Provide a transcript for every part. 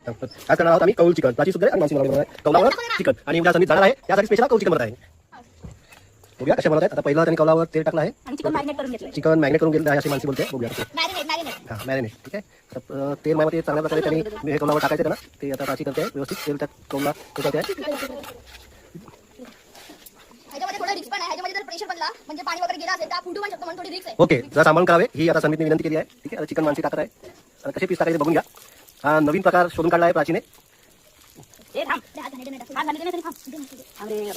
आज करणार आहोत आम्ही कौल चिकन. प्राची सुद्धा आणि मानसी बनवणार आहे कौलावर चिकन. आणि उद्या संदीप जाणार आहे त्यासाठी स्पेशल कौल चिकन बनवत आहे. बघूया कशा बनवत आहेत. आता पहिला त्यांनी कौलावर तेल टाकलं आहे. चिकन मॅरिनेट करून घेतलं. चिकन मॅरिनेट करून घेतलं आहे अशी मानसी बोलते. बघूया मॅरिनेट हां मॅरिनेट. ठीक आहे. तर तेल माहिती चांगल्या प्रकारे त्यांनी हे कौलावर टाकायचं त्यांना. ते आता प्राची करते आहे व्यवस्थित. तेल त्यात कौला करते आहे. ह्याच्यामध्ये थोडं रिस्क पण आहे. ह्याच्यामध्ये जर प्रेशर बनला म्हणजे पाणी वगैरे गेला असेल तर फुटू पण शकतो म्हणून थोडी रिस्क आहे. ओके जरा सांभाळून करावे ही आता संदीपने विनंती केली आहे. ठीक आहे. आता चिकन मानसी टाकत आहे. आता कसे पीस टाकायचे बघून घ्या. हा नवीन प्रकार शोधून काढला आहे प्राचीने. ए थांब हात घालते नाही थांब. अरे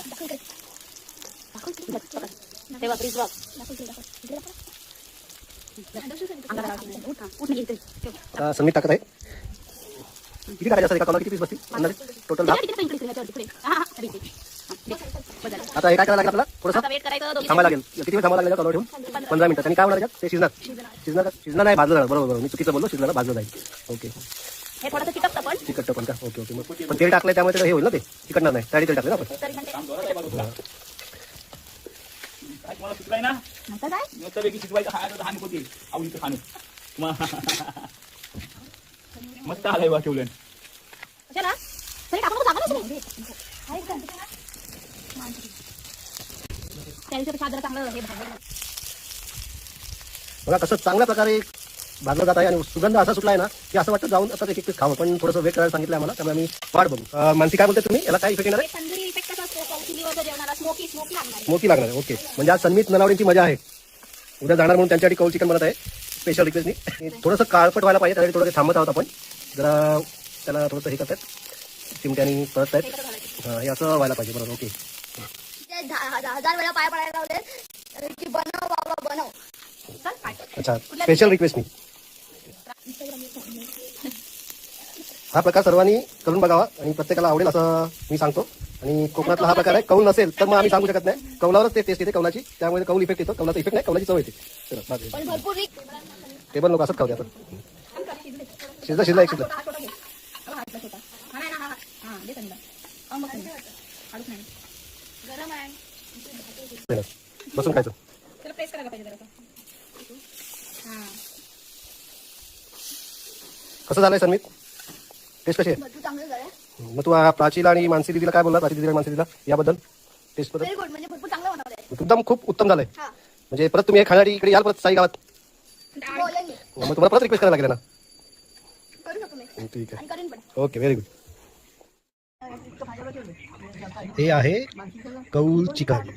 तेव्हा प्लीज बघ. संदीप टाकत आहे. किती टाकायचं असं एका कौला किती पीस बसतील अंदाजे टोटल 10. आता हे काय करायला लागेल आपल्याला थोडंसं थांबायला लागेल. किती वेळ थांबायला लागेल कौला ठेवून 15 मिनिटं. त्यांनी काय होणार त्याच्यात ते शिजणार नाही भाजलं जाणार. बरोबर मी चुकीचं बोललो. शिजणार भाजलं जाईल. ओके हे थोडंसं चिकटतं पण चिकटतं पण का. ओके ओके मग पण तेल टाकलंय त्यामुळे हे होईल ना ते चिकटणार नाही. त्यासाठी तेल टाकलं ना आपण. मस्त आलाय बा ठेवलं. बघा कसं चांगल्या प्रकारे भाजलं जात आहे आणि सुगंध असा सुटला आहे ना की असं वाटतं जाऊन आता एक एक पीस खावं. पण थोडंसं वेट करायला सांगितलं आम्हाला त्यामुळे आम्ही वाट बघू. मानसी काय बोलते तुम्ही याला काय इफेक्ट येणार आहे. स्मोकी लागणार आहे. ओके म्हणजे आज संदीप नलावडींची मजा आहे. उद्या जाणार म्हणून त्यांच्यासाठी कौल चिकन बनत आहे स्पेशल रिक्वेस्टनी. थोडंसं काळपट व्हायला पाहिजे त्यासाठी थोडं थांबत आहोत आपण. जरा त्याला थोडंसं हे करतात चिमट्यानी परत आहेत. हां हे असं व्हायला पाहिजे. बरोबर ओके. 1000 वेळा पाय पडायला लावले की बनव बाबा बनव. अच्छा स्पेशल रिक्वेस्टनी हा प्रकार सर्वांनी करून बघावा आणि प्रत्येकाला आवडेल असं मी सांगतो. आणि कोकणातला हा प्रकार आहे. कौल नसेल तर मग आम्ही सांगू शकत नाही. कौलावरच ते टेस्ट येते कौलाची. त्यामुळे कौल इफेक्ट येतो. कौलाचा इफेक्ट नाही कौलाची चव येते. टेबल लोक असंच खाऊ द्या. शिजला एक शिजला बसून खायचं. कसं झालंय संदीप टेस्ट कशी आहे. मग तू प्राचीला आणि मानसी दिदीला काय बोलला. प्राची दिदीला मानसी दिदीला याबद्दल टेस्ट बद्दल एकदम खूप उत्तम झालंय. म्हणजे परत तुम्ही खाण्यासाठी इकडे याल परत साई गावात. मग तुम्हाला परत रिक्वेस्ट करायला लागेल ना. ठीक आहे ओके व्हेरी गुड. हे आहे कौल चिकन.